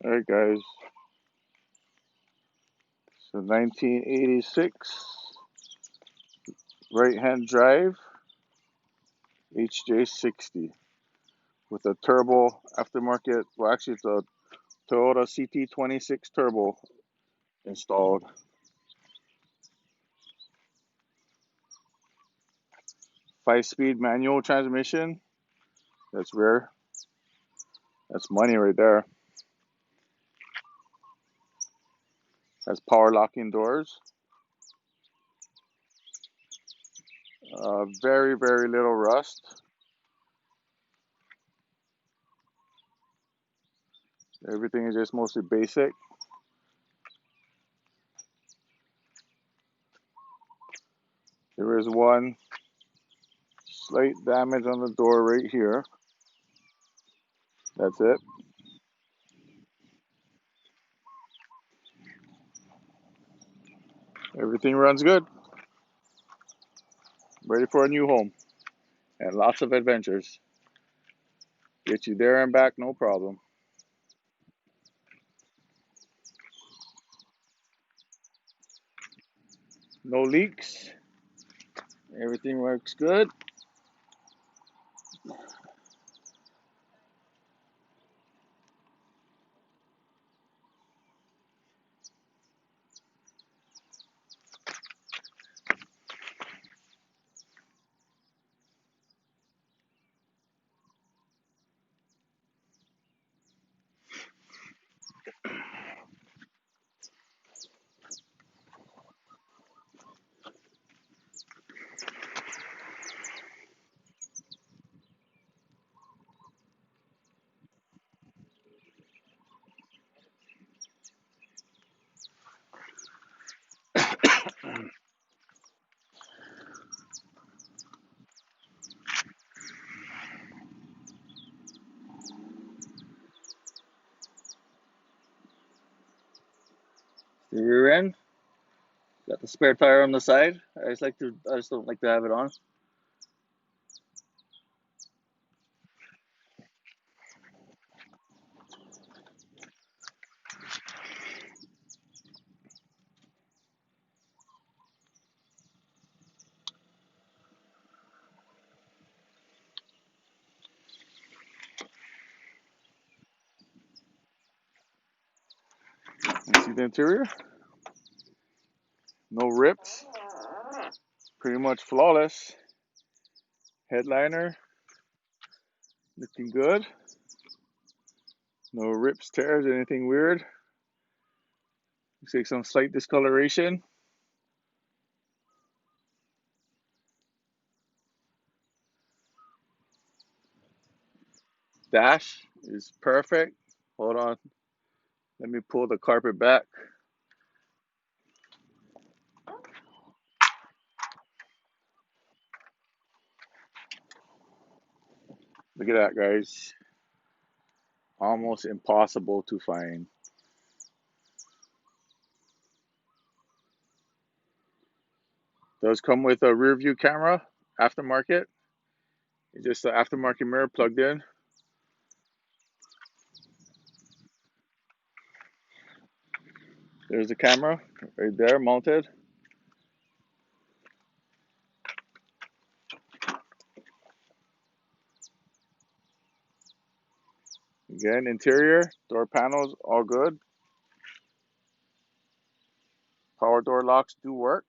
Alright guys, so 1986 right hand drive HJ60 with a turbo aftermarket, well actually it's a Toyota CT26 turbo installed. 5-speed manual transmission, that's rare, that's money right there. Has power locking doors. Very, very little rust. Everything is just mostly basic. There is one slight damage on the door right here. That's it. Everything runs good. Ready for a new home and lots of adventures. Get you there and back, no problem. No leaks. Everything works good. The rear end. Got the spare tire on the side. I just don't like to have it on. You see the interior? No rips. Pretty much flawless. Headliner, looking good. No rips, tears, anything weird. Looks like some slight discoloration. Dash is perfect. Hold on. Let me pull the carpet back. Look at that, guys. Almost impossible to find. Does come with a rear view camera, aftermarket. It's just the aftermarket mirror plugged in. There's the camera right there mounted. Again, interior, door panels, all good. Power door locks do work.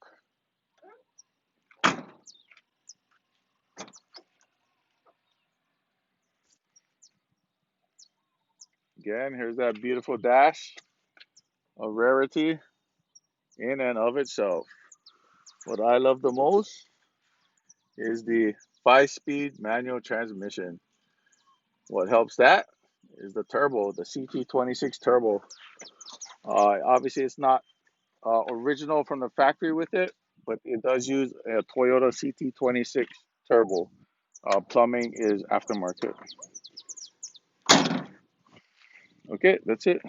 Again, here's that beautiful dash, a rarity in and of itself. What I love the most is the 5-speed manual transmission. What helps that is the turbo, the CT26 turbo. Obviously, it's not original from the factory with it, but it does use a Toyota CT26 turbo. Plumbing is aftermarket. Okay, that's it.